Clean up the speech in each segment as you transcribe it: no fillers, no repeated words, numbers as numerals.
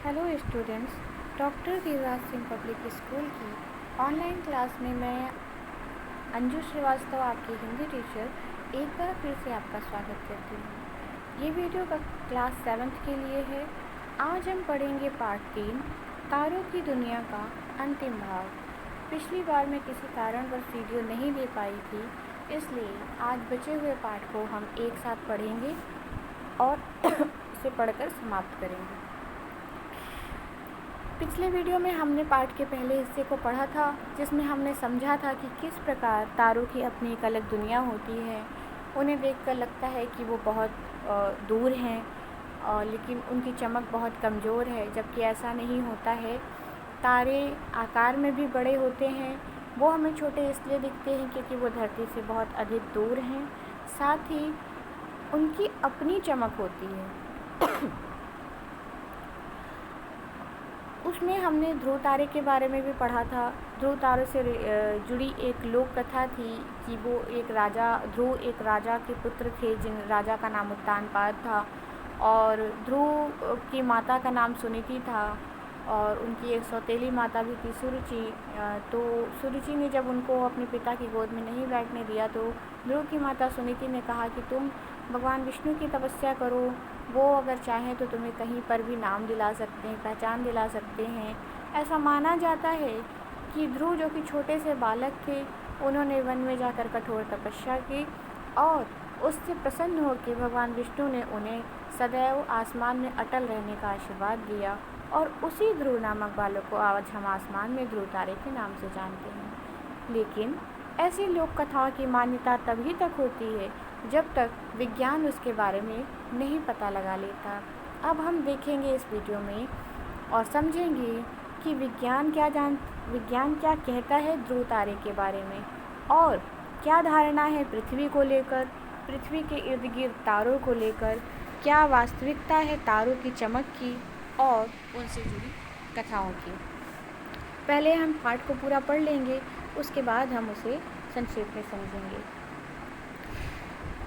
Hello students. Doctor Devraj Singh public school की online class में मैं अंजू श्रीवास्तव, आपकी हिंदी टीचर, एक बार फिर से आपका स्वागत करती हूँ। ये वीडियो क्लास 7th के लिए है। आज हम पढ़ेंगे पार्ट 3, तारों की दुनिया का अंतिम भाग। पिछली बार मैं किसी कारणवश वीडियो नहीं दे पाई थी, इसलिए आज बचे हुए पार्ट को हम एक साथ पढ़ेंगे और इसे पढ़कर समाप्त करेंगे। पिछले वीडियो में हमने पार्ट के पहले हिस्से को पढ़ा था, जिसमें हमने समझा था कि किस प्रकार तारों की अपनी एक अलग दुनिया होती है। उन्हें देखकर लगता है कि वो बहुत दूर हैं, लेकिन उनकी चमक बहुत कमज़ोर है, जबकि ऐसा नहीं होता है। तारे आकार में भी बड़े होते हैं। वो हमें छोटे इसलिए दिखते हैं क्योंकि वो धरती से बहुत अधिक दूर हैं। साथ ही उनकी अपनी चमक होती है। उसमें हमने ध्रुव तारे के बारे में भी पढ़ा था। ध्रुव तारों से जुड़ी एक लोक कथा थी कि वो ध्रुव एक राजा के पुत्र थे, जिन राजा का नाम उत्तानपाद था, और ध्रुव की माता का नाम सुनीति था, और उनकी एक सौतेली माता भी थी, सुरुचि। तो सुरुचि ने जब उनको अपने पिता की गोद में नहीं बैठने दिया, तो ध्रुव की माता सुनीति ने कहा कि तुम भगवान विष्णु की तपस्या करो, वो अगर चाहें तो तुम्हें कहीं पर भी नाम दिला सकते हैं, पहचान दिला सकते हैं। ऐसा माना जाता है कि ध्रुव, जो कि छोटे से बालक थे, उन्होंने वन में जाकर कठोर तपस्या की, और उससे प्रसन्न होकर भगवान विष्णु ने उन्हें सदैव आसमान में अटल रहने का आशीर्वाद दिया, और उसी ध्रुव नामक बालक को आज हम आसमान में ध्रुव तारे के नाम से जानते हैं। लेकिन ऐसी लोक कथाओं की मान्यता तभी तक होती है जब तक विज्ञान उसके बारे में नहीं पता लगा लेता। अब हम देखेंगे इस वीडियो में और समझेंगे कि विज्ञान क्या कहता है ध्रुव तारे के बारे में, और क्या धारणा है पृथ्वी को लेकर, पृथ्वी के इर्द गिर्द तारों को लेकर, क्या वास्तविकता है तारों की चमक की और उनसे जुड़ी कथाओं की। पहले हम पाठ को पूरा पढ़ लेंगे, उसके बाद हम उसे संक्षेप में समझेंगे।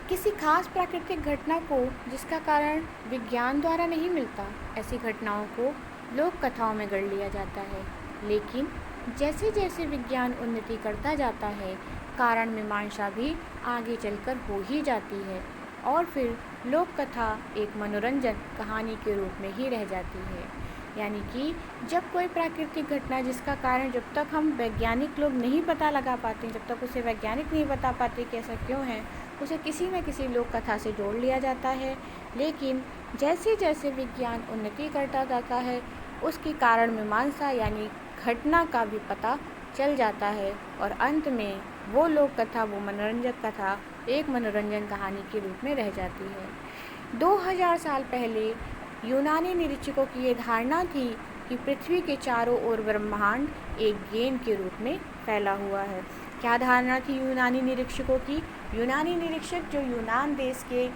किसी खास प्राकृतिक घटना को जिसका कारण विज्ञान द्वारा नहीं मिलता, ऐसी घटनाओं को लोक कथाओं में गढ़ लिया जाता है। लेकिन जैसे जैसे विज्ञान उन्नति करता जाता है, कारण मीमांसा भी आगे चलकर हो ही जाती है, और फिर लोक कथा एक मनोरंजन कहानी के रूप में ही रह जाती है। यानी कि जब कोई प्राकृतिक घटना जिसका कारण जब तक हम वैज्ञानिक लोग नहीं पता लगा पाते, जब तक उसे वैज्ञानिक नहीं बता पाते कि ऐसा क्यों है, उसे किसी न किसी लोक कथा से जोड़ लिया जाता है। लेकिन जैसे जैसे विज्ञान उन्नति करता जाता है, उसकी कारण मीमांसा यानी घटना का भी पता चल जाता है, और अंत में वो लोक कथा, वो मनोरंजक कथा एक मनोरंजन कहानी के रूप में रह जाती है। 2000 साल पहले यूनानी निरीक्षकों की ये धारणा थी कि पृथ्वी के चारों ओर ब्रह्मांड एक गेंद के रूप में फैला हुआ है। क्या धारणा थी यूनानी निरीक्षकों की? यूनानी निरीक्षक, जो यूनान देश के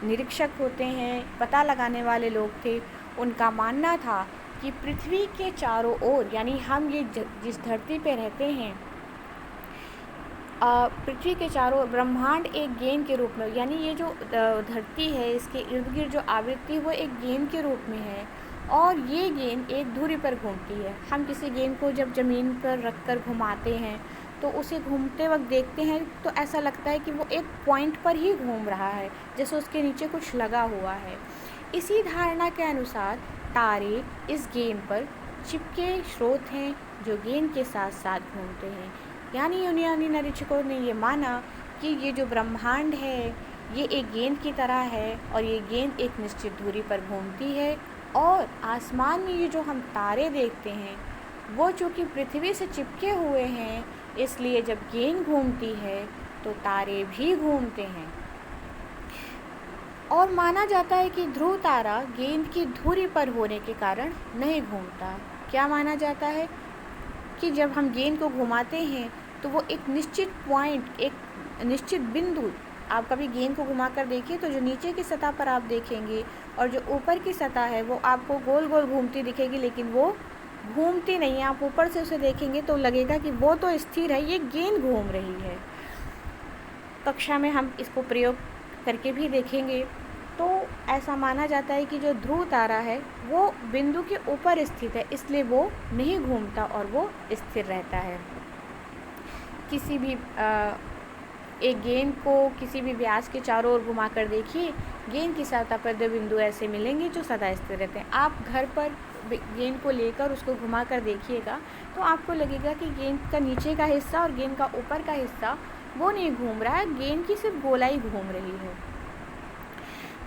निरीक्षक होते हैं, पता लगाने वाले लोग थे, उनका मानना था कि पृथ्वी के चारों ओर, यानी हम ये जिस धरती पे रहते हैं, पृथ्वी के चारों ब्रह्मांड एक गेंद के रूप में, यानी ये जो धरती है, इसके इर्द गिर्द जो आवृत्ति वो एक गेंद के रूप में है, और ये गेंद एक धुरी पर घूमती है। हम किसी गेंद को जब ज़मीन पर रख कर घुमाते हैं तो उसे घूमते वक्त देखते हैं तो ऐसा लगता है कि वो एक पॉइंट पर ही घूम रहा है, जैसे उसके नीचे कुछ लगा हुआ है। इसी धारणा के अनुसार तारे इस गेंद पर चिपके स्रोत हैं जो गेंद के साथ साथ घूमते हैं। यानी यूनानी निरीक्षकों ने ये माना कि ये जो ब्रह्मांड है ये एक गेंद की तरह है, और ये गेंद एक निश्चित दूरी पर घूमती है, और आसमान में ये जो हम तारे देखते हैं वो चूँकि पृथ्वी से चिपके हुए हैं, इसलिए जब गेंद घूमती है तो तारे भी घूमते हैं। और माना जाता है कि ध्रुव तारा गेंद की धुरी पर होने के कारण नहीं घूमता। क्या माना जाता है कि जब हम गेंद को घुमाते हैं तो वो एक निश्चित पॉइंट, एक निश्चित बिंदु, आप कभी गेंद को घुमा कर देखिए तो जो नीचे की सतह पर आप देखेंगे और जो ऊपर की सतह है वो आपको गोल गोल घूमती दिखेगी, लेकिन वो घूमती नहीं है। आप ऊपर से उसे देखेंगे तो लगेगा कि वो तो स्थिर है, ये गेंद घूम रही है। कक्षा में हम इसको प्रयोग करके भी देखेंगे। तो ऐसा माना जाता है कि जो ध्रुव तारा है वो बिंदु के ऊपर स्थित है, इसलिए वो नहीं घूमता और वो स्थिर रहता है। किसी भी एक गेंद को किसी भी व्यास के चारों ओर घुमा कर देखिए, गेंद की सतह पर 2 बिंदु ऐसे मिलेंगे जो सदा स्थिर रहते हैं। आप घर पर गेंद को लेकर उसको घुमा कर देखिएगा तो आपको लगेगा कि गेंद का नीचे का हिस्सा और गेंद का ऊपर का हिस्सा वो नहीं घूम रहा है, गेंद की सिर्फ गोलाई घूम रही है।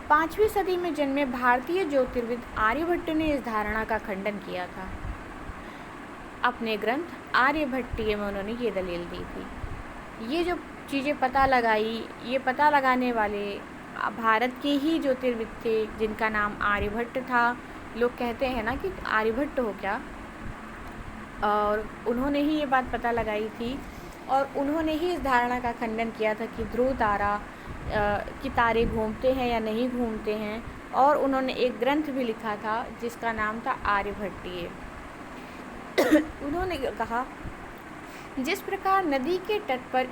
5वीं सदी में जन्मे भारतीय ज्योतिर्विद आर्यभट्ट ने इस धारणा का खंडन किया था। अपने ग्रंथ आर्यभट्टीय में उन्होंने ये दलील दी थी। ये जो चीज़ें पता लगाई, ये पता लगाने वाले भारत के ही ज्योतिर्विद थे जिनका नाम आर्यभट्ट था। लोग कहते हैं ना कि आर्यभट्ट हो क्या, और उन्होंने ही ये बात पता लगाई थी और उन्होंने ही इस धारणा का खंडन किया था कि ध्रुव तारा कि तारे घूमते हैं या नहीं घूमते हैं। और उन्होंने एक ग्रंथ भी लिखा था जिसका नाम था आर्यभट्टीय। उन्होंने कहा, जिस प्रकार नदी के तट पर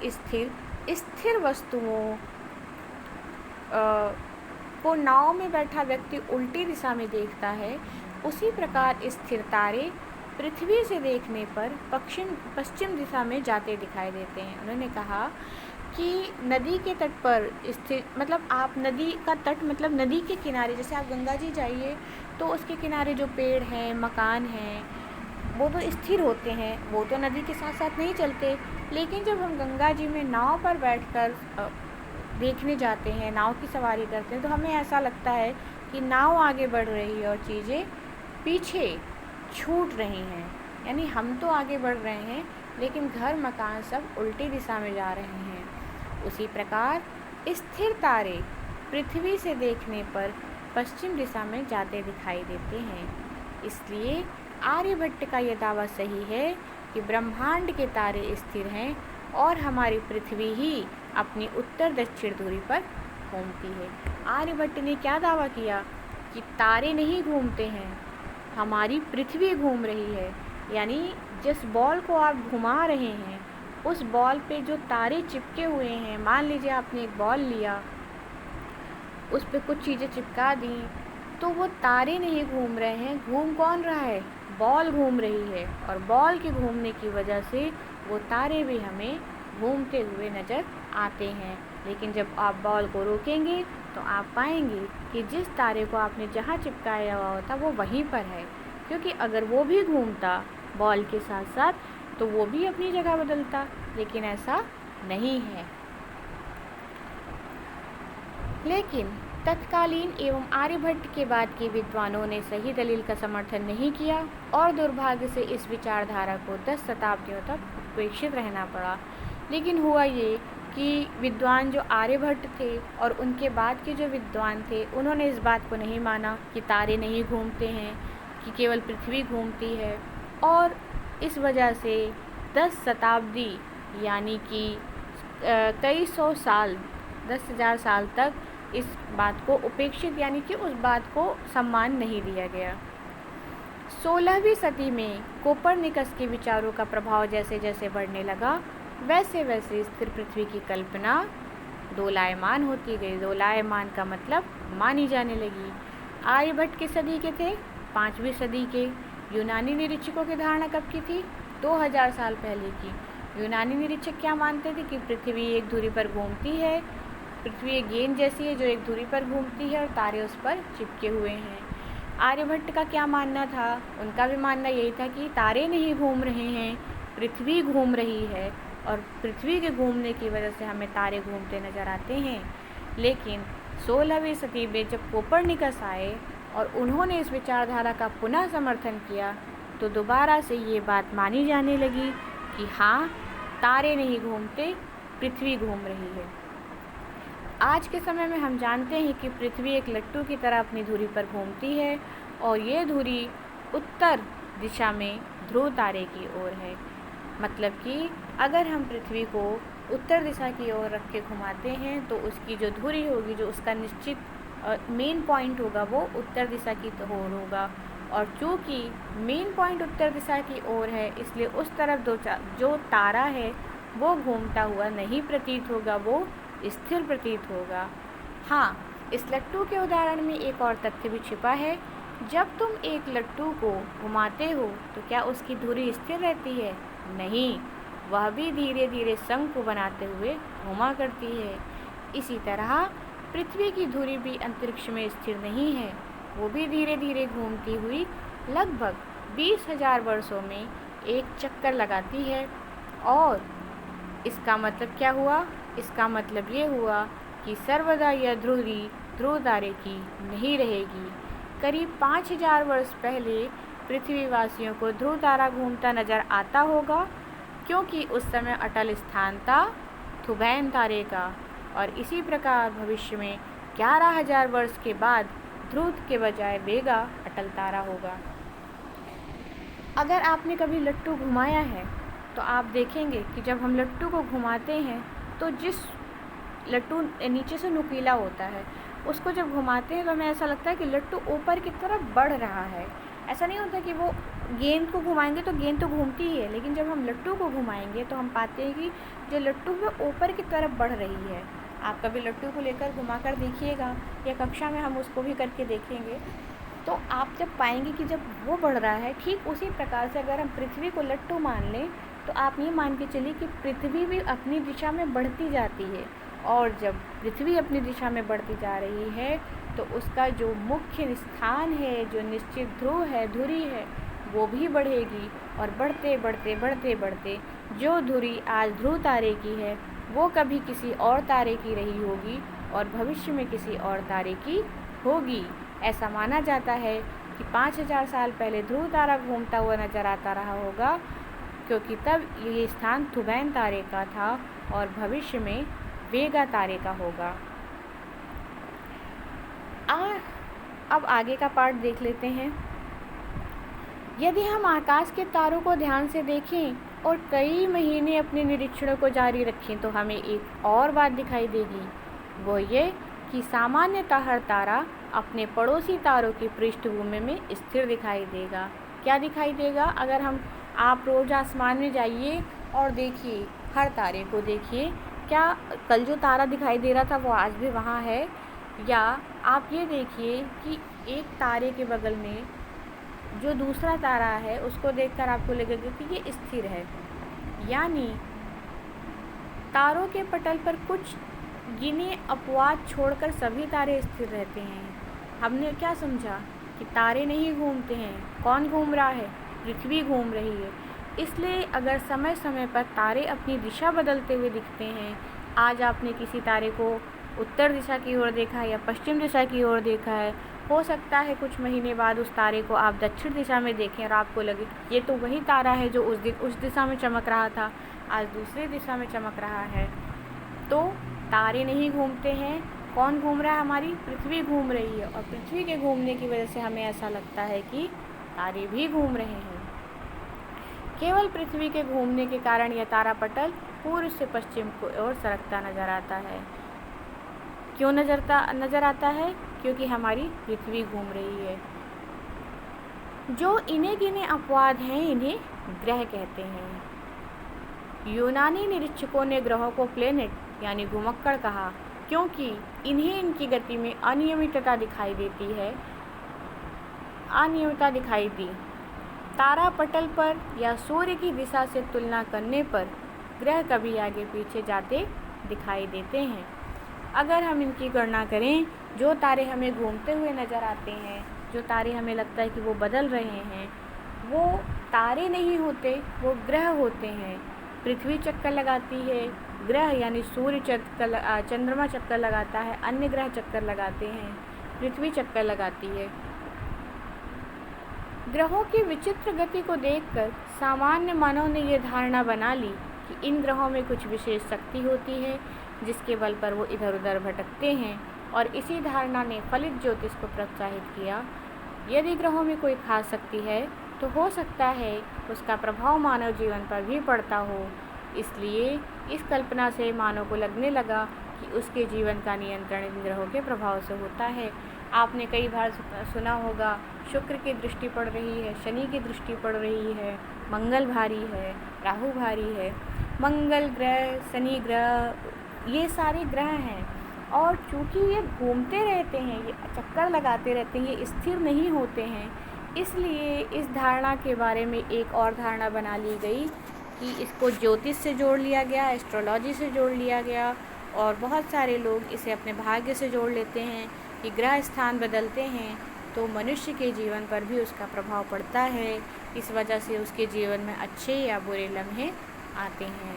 स्थिर वस्तुओं को नाव में बैठा व्यक्ति उल्टी दिशा में देखता है, उसी प्रकार स्थिर तारे पृथ्वी से देखने पर पश्चिम दिशा में जाते दिखाई देते हैं। उन्होंने कहा कि नदी के तट पर स्थिर मतलब आप नदी का तट मतलब नदी के किनारे, जैसे आप गंगा जी जाइए तो उसके किनारे जो पेड़ हैं, मकान हैं, वो तो स्थिर होते हैं, वो तो नदी के साथ साथ नहीं चलते। लेकिन जब हम गंगा जी में नाव पर बैठकर देखने जाते हैं, नाव की सवारी करते हैं, तो हमें ऐसा लगता है कि नाव आगे बढ़ रही है और चीज़ें पीछे छूट रही हैं। यानी हम तो आगे बढ़ रहे हैं लेकिन घर मकान सब उल्टी दिशा में जा रहे हैं। उसी प्रकार स्थिर तारे पृथ्वी से देखने पर पश्चिम दिशा में जाते दिखाई देते हैं। इसलिए आर्यभट्ट का यह दावा सही है कि ब्रह्मांड के तारे स्थिर हैं और हमारी पृथ्वी ही अपनी उत्तर दक्षिण धुरी पर घूमती है। आर्यभट्ट ने क्या दावा किया कि तारे नहीं घूमते हैं, हमारी पृथ्वी घूम रही है। यानी जिस बॉल को आप घुमा रहे हैं उस बॉल पे जो तारे चिपके हुए हैं, मान लीजिए आपने एक बॉल लिया, उस पे कुछ चीज़ें चिपका दी, तो वो तारे नहीं घूम रहे हैं, घूम कौन रहा है, बॉल घूम रही है। और बॉल के घूमने की वजह से वो तारे भी हमें घूमते हुए नज़र आते हैं। लेकिन जब आप बॉल को रोकेंगे तो आप पाएंगे कि जिस तारे को आपने जहाँ चिपकाया हुआ होता वो वहीं पर है, क्योंकि अगर वो भी घूमता बॉल के साथ साथ तो वो भी अपनी जगह बदलता, लेकिन ऐसा नहीं है। लेकिन तत्कालीन एवं आर्यभट्ट के बाद के विद्वानों ने सही दलील का समर्थन नहीं किया और दुर्भाग्य से इस विचारधारा को 10 शताब्दियों तक उपेक्षित रहना पड़ा। लेकिन हुआ ये कि विद्वान जो आर्यभट्ट थे और उनके बाद के जो विद्वान थे, उन्होंने इस बात को नहीं माना कि तारे नहीं घूमते हैं, कि केवल पृथ्वी घूमती है। और इस वजह से 10 शताब्दी यानी कि कई सौ साल, 10,000 साल तक इस बात को उपेक्षित यानी कि उस बात को सम्मान नहीं दिया गया। 16वीं सदी में कोपरनिकस के विचारों का प्रभाव जैसे जैसे बढ़ने लगा, वैसे वैसे स्थिर पृथ्वी की कल्पना दोलायमान होती गई। दोलायमान का मतलब मानी जाने लगी। आर्यभट्ट किस सदी के थे? 5वीं सदी के। यूनानी निरीक्षकों की धारणा कब की थी? 2000 साल पहले की। यूनानी निरीक्षक क्या मानते थे कि पृथ्वी एक धुरी पर घूमती है, पृथ्वी एक गेंद जैसी है जो एक धुरी पर घूमती है और तारे उस पर चिपके हुए हैं। आर्यभट्ट का क्या मानना था? उनका भी मानना यही था कि तारे नहीं घूम रहे हैं, पृथ्वी घूम रही है और पृथ्वी के घूमने की वजह से हमें तारे घूमते नज़र आते हैं। लेकिन 16वीं सदी में जब कोपरनिकस आए और उन्होंने इस विचारधारा का पुनः समर्थन किया तो दोबारा से ये बात मानी जाने लगी कि हाँ, तारे नहीं घूमते, पृथ्वी घूम रही है। आज के समय में हम जानते हैं कि पृथ्वी एक लट्टू की तरह अपनी धुरी पर घूमती है और ये धुरी उत्तर दिशा में ध्रुव तारे की ओर है। मतलब कि अगर हम पृथ्वी को उत्तर दिशा की ओर रख के घुमाते हैं तो उसकी जो धुरी होगी, जो उसका निश्चित मेन पॉइंट होगा, वो उत्तर दिशा की ओर होगा। और चूँकि मेन पॉइंट उत्तर दिशा की ओर है, इसलिए उस तरफ जो तारा है वो घूमता हुआ नहीं प्रतीत होगा, वो स्थिर प्रतीत होगा। हाँ, इस लट्टू के उदाहरण में एक और तथ्य भी छिपा है। जब तुम एक लट्टू को घुमाते हो तो क्या उसकी धुरी स्थिर रहती है? नहीं, वह भी धीरे धीरे शंख को बनाते हुए घूमा करती है। इसी तरह पृथ्वी की धुरी भी अंतरिक्ष में स्थिर नहीं है, वो भी धीरे धीरे घूमती हुई लगभग 20,000 वर्षों में एक चक्कर लगाती है। और इसका मतलब क्या हुआ? इसका मतलब ये हुआ कि सर्वदा यह धुरी ध्रुव तारे की नहीं रहेगी। करीब 5,000 वर्ष पहले पृथ्वीवासियों को ध्रुव तारा घूमता नजर आता होगा, क्योंकि उस समय अटल स्थान था थुबैन तारे का। और इसी प्रकार भविष्य में 11,000 वर्ष के बाद ध्रुव के बजाय वेगा अटल तारा होगा। अगर आपने कभी लट्टू घुमाया है तो आप देखेंगे कि जब हम लट्टू को घुमाते हैं तो जिस लट्टू नीचे से नुकीला होता है उसको जब घुमाते हैं तो हमें ऐसा लगता है कि लट्टू ऊपर की तरफ बढ़ रहा है। ऐसा नहीं होता कि वो गेंद को घुमाएंगे तो गेंद तो घूमती ही है, लेकिन जब हम लट्टू को घुमाएंगे तो हम पाते हैं कि जो लट्टू है ऊपर की तरफ बढ़ रही है। आप कभी लट्टू को लेकर घुमा कर देखिएगा, या कक्षा में हम उसको भी करके देखेंगे, तो आप जब पाएंगे कि जब वो बढ़ रहा है, ठीक उसी प्रकार से अगर हम पृथ्वी को लट्टू मान लें तो आप ये मान के चलिए कि पृथ्वी भी अपनी दिशा में बढ़ती जाती है। और जब पृथ्वी अपनी दिशा में बढ़ती जा रही है तो उसका जो मुख्य स्थान है, जो निश्चित ध्रुव है, धुरी है, वो भी बढ़ेगी। और बढ़ते बढ़ते बढ़ते बढ़ते जो धुरी आज ध्रुव तारे की है वो कभी किसी और तारे की रही होगी और भविष्य में किसी और तारे की होगी। ऐसा माना जाता है कि 5,000 साल पहले ध्रुव तारा घूमता हुआ नजर आता रहा होगा, क्योंकि तब ये स्थान थुबैन तारे का था और भविष्य में वेगा तारे का होगा। अब आगे का पार्ट देख लेते हैं। यदि हम आकाश के तारों को ध्यान से देखें और कई महीने अपने निरीक्षणों को जारी रखें तो हमें एक और बात दिखाई देगी। वो ये कि सामान्यतः हर तारा अपने पड़ोसी तारों की पृष्ठभूमि में स्थिर दिखाई देगा। क्या दिखाई देगा? अगर आप रोज़ आसमान में जाइए और देखिए, हर तारे को देखिए, क्या कल जो तारा दिखाई दे रहा था वो आज भी वहाँ है? या आप ये देखिए कि एक तारे के बगल में जो दूसरा तारा है उसको देखकर आपको लगेगा कि ये स्थिर है। यानी तारों के पटल पर कुछ गिने अपवाद छोड़कर सभी तारे स्थिर रहते हैं। हमने क्या समझा कि तारे नहीं घूमते हैं। कौन घूम रहा है? पृथ्वी घूम रही है। इसलिए अगर समय समय पर तारे अपनी दिशा बदलते हुए दिखते हैं, आज आपने किसी तारे को उत्तर दिशा की ओर देखा या पश्चिम दिशा की ओर देखा है, हो सकता है कुछ महीने बाद उस तारे को आप दक्षिण दिशा में देखें और आपको लगे ये तो वही तारा है जो उस दिशा में चमक रहा था, आज दूसरी दिशा में चमक रहा है। तो तारे नहीं घूमते हैं। कौन घूम रहा है? हमारी पृथ्वी घूम रही है। और पृथ्वी के घूमने की वजह से हमें ऐसा लगता है कि तारे भी घूम रहे हैं। केवल पृथ्वी के घूमने के कारण यह तारापटल पूर्व से पश्चिम की ओर सरकता नजर आता है। क्यों नजर आता है? क्योंकि हमारी पृथ्वी घूम रही है। जो इन्हें गिने अपवाद हैं इन्हें ग्रह कहते हैं। यूनानी निरीक्षकों ने ग्रहों को प्लेनेट यानी घुमक्कड़ कहा, क्योंकि इन्हें इनकी गति में अनियमितता दिखाई दी। तारापटल पर या सूर्य की दिशा से तुलना करने पर ग्रह कभी आगे पीछे जाते दिखाई देते हैं। अगर हम इनकी गणना करें, जो तारे हमें घूमते हुए नज़र आते हैं, जो तारे हमें लगता है कि वो बदल रहे हैं, वो तारे नहीं होते, वो ग्रह होते हैं। पृथ्वी चक्कर लगाती है, ग्रह यानी सूर्य चंद्रमा चक्कर लगाता है, अन्य ग्रह चक्कर लगाते हैं, पृथ्वी चक्कर लगाती है। ग्रहों की विचित्र गति को देखकर सामान्य मानव ने यह धारणा बना ली कि इन ग्रहों में कुछ विशेष शक्ति होती है जिसके बल पर वो इधर उधर भटकते हैं, और इसी धारणा ने फलित ज्योतिष को प्रोत्साहित किया। यदि ग्रहों में कोई खास शक्ति है तो हो सकता है उसका प्रभाव मानव जीवन पर भी पड़ता हो। इसलिए इस कल्पना से मानव को लगने लगा कि उसके जीवन का नियंत्रण इन ग्रहों के प्रभाव से होता है। आपने कई बार सुना होगा, शुक्र की दृष्टि पड़ रही है, शनि की दृष्टि पड़ रही है, मंगल भारी है, राहु भारी है। मंगल ग्रह, शनि ग्रह, ये सारे ग्रह हैं और चूँकि ये घूमते रहते हैं, ये चक्कर लगाते रहते हैं, ये स्थिर नहीं होते हैं, इसलिए इस धारणा के बारे में एक और धारणा बना ली गई कि इसको ज्योतिष से जोड़ लिया गया, एस्ट्रोलॉजी से जोड़ लिया गया, और बहुत सारे लोग इसे अपने भाग्य से जोड़ लेते हैं कि ग्रह स्थान बदलते हैं तो मनुष्य के जीवन पर भी उसका प्रभाव पड़ता है, इस वजह से उसके जीवन में अच्छे या बुरे लम्हे आते हैं।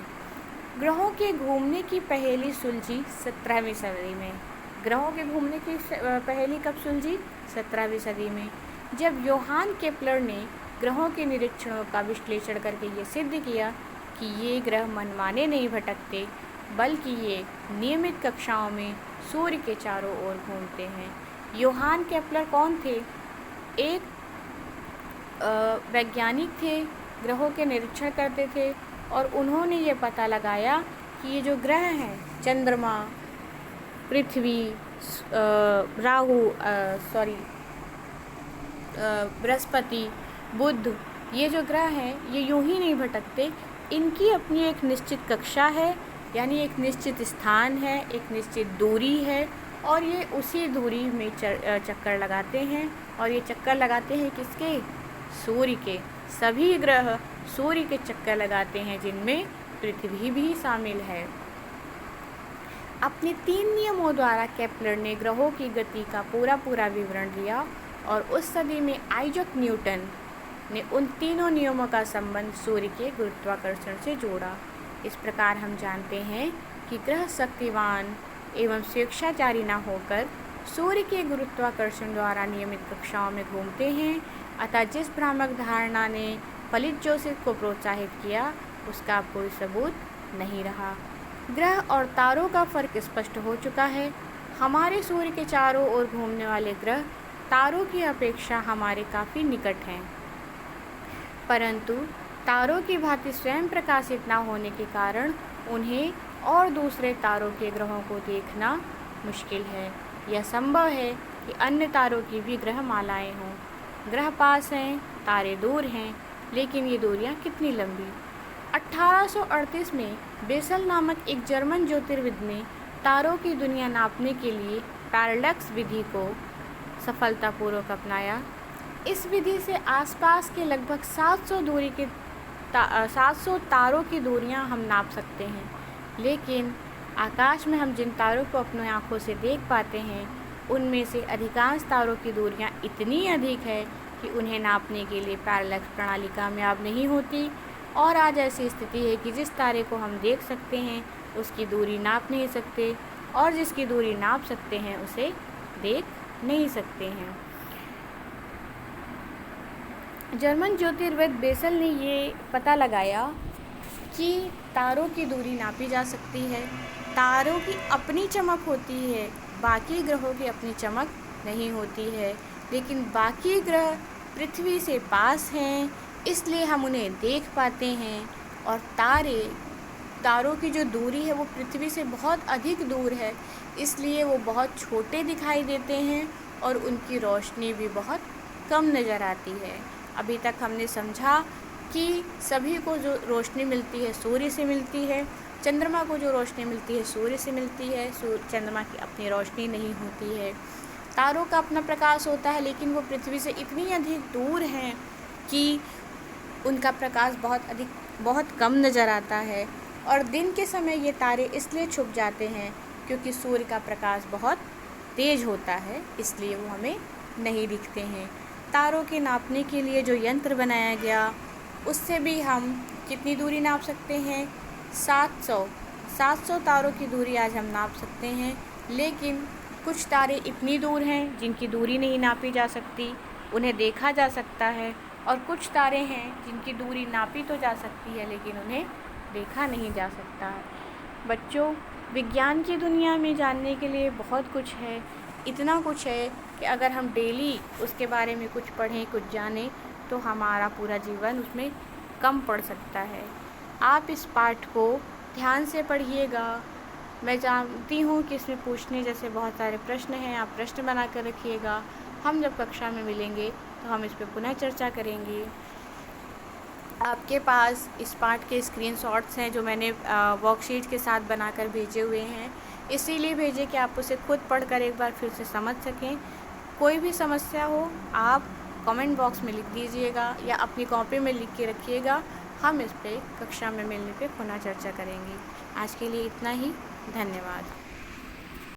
ग्रहों के घूमने की पहेली सुलझी 17वीं सदी में। ग्रहों के घूमने की पहेली कब सुलझी? 17वीं सदी में, जब योहान केपलर ने ग्रहों के निरीक्षणों का विश्लेषण करके ये सिद्ध किया कि ये ग्रह मनमाने नहीं भटकते, बल्कि ये नियमित कक्षाओं में सूर्य के चारों ओर घूमते हैं। योहान केपलर कौन थे? एक वैज्ञानिक थे, ग्रहों के निरीक्षण करते थे, और उन्होंने ये पता लगाया कि ये जो ग्रह हैं, चंद्रमा, पृथ्वी, राहु, बृहस्पति, बुध, ये जो ग्रह हैं ये यूं ही नहीं भटकते, इनकी अपनी एक निश्चित कक्षा है, यानी एक निश्चित स्थान है, एक निश्चित दूरी है, और ये उसी दूरी में चक्कर लगाते हैं। और ये चक्कर लगाते हैं किसके? सूर्य के। सभी ग्रह सूर्य के चक्कर लगाते हैं, जिनमें पृथ्वी भी शामिल है। अपने 3 नियमों द्वारा केपलर ने ग्रहों की गति का पूरा विवरण दिया, और उस सदी में आइजैक न्यूटन ने उन तीनों नियमों का संबंध सूर्य के गुरुत्वाकर्षण से जोड़ा। इस प्रकार हम जानते हैं कि ग्रह शक्तिवान एवं स्वेच्छाचारी न होकर सूर्य के गुरुत्वाकर्षण द्वारा नियमित कक्षाओं में घूमते हैं। अतः जिस भ्रामक धारणा ने फलित जोसेफ को प्रोत्साहित किया, उसका अब कोई सबूत नहीं रहा। ग्रह और तारों का फर्क स्पष्ट हो चुका है। हमारे सूर्य के चारों ओर घूमने वाले ग्रह तारों की अपेक्षा हमारे काफ़ी निकट हैं, परंतु तारों की भांति स्वयं प्रकाशित न होने के कारण उन्हें और दूसरे तारों के ग्रहों को देखना मुश्किल है। यह संभव है कि अन्य तारों की भी ग्रह मालाएँ हों। ग्रह पास हैं, तारे दूर हैं, लेकिन ये दूरियां कितनी लंबी। 1838 में बेसल नामक एक जर्मन ज्योतिर्विद ने तारों की दुनिया नापने के लिए पैरालैक्स विधि को सफलतापूर्वक अपनाया। इस विधि से आसपास के लगभग 700 तारों की दूरियां हम नाप सकते हैं, लेकिन आकाश में हम जिन तारों को अपनी आँखों से देख पाते हैं, उनमें से अधिकांश तारों की दूरियां इतनी अधिक है कि उन्हें नापने के लिए पैरालैक्स प्रणाली कामयाब नहीं होती। और आज ऐसी स्थिति है कि जिस तारे को हम देख सकते हैं उसकी दूरी नाप नहीं सकते, और जिसकी दूरी नाप सकते हैं उसे देख नहीं सकते हैं। जर्मन ज्योतिर्विद बेसल ने ये पता लगाया कि तारों की दूरी नापी जा सकती है। तारों की अपनी चमक होती है, बाकी ग्रहों की अपनी चमक नहीं होती है, लेकिन बाकी ग्रह पृथ्वी से पास हैं, इसलिए हम उन्हें देख पाते हैं। और तारों की जो दूरी है वो पृथ्वी से बहुत अधिक दूर है, इसलिए वो बहुत छोटे दिखाई देते हैं और उनकी रोशनी भी बहुत कम नज़र आती है। अभी तक हमने समझा कि सभी को जो रोशनी मिलती है सूर्य से मिलती है, चंद्रमा को जो रोशनी मिलती है सूर्य से मिलती है, चंद्रमा की अपनी रोशनी नहीं होती है। तारों का अपना प्रकाश होता है, लेकिन वो पृथ्वी से इतनी अधिक दूर हैं कि उनका प्रकाश बहुत कम नज़र आता है। और दिन के समय ये तारे इसलिए छुप जाते हैं क्योंकि सूर्य का प्रकाश बहुत तेज़ होता है, इसलिए वो हमें नहीं दिखते हैं। तारों के नापने के लिए जो यंत्र बनाया गया, उससे भी हम कितनी दूरी नाप सकते हैं? 700 तारों की दूरी आज हम नाप सकते हैं, लेकिन कुछ तारे इतनी दूर हैं जिनकी दूरी नहीं नापी जा सकती, उन्हें देखा जा सकता है, और कुछ तारे हैं जिनकी दूरी नापी तो जा सकती है लेकिन उन्हें देखा नहीं जा सकता है। बच्चों, विज्ञान की दुनिया में जानने के लिए बहुत कुछ है, इतना कुछ है कि अगर हम डेली उसके बारे में कुछ पढ़ें, कुछ जानें, तो हमारा पूरा जीवन उसमें कम पड़ सकता है। आप इस पाठ को ध्यान से पढ़िएगा। मैं जानती हूँ कि इसमें पूछने जैसे बहुत सारे प्रश्न हैं, आप प्रश्न बना कर रखिएगा। हम जब कक्षा में मिलेंगे तो हम इस पर पुनः चर्चा करेंगे। आपके पास इस पार्ट के स्क्रीनशॉट्स हैं जो मैंने वर्कशीट के साथ बनाकर भेजे हुए हैं। इसीलिए भेजे कि आप उसे खुद पढ़कर एक बार फिर से समझ सकें। कोई भी समस्या हो आप कमेंट बॉक्स में लिख दीजिएगा या अपनी कॉपी में लिख के रखिएगा। हम इस पे कक्षा में मिलने पे पुनः चर्चा करेंगे। आज के लिए इतना ही। धन्यवाद।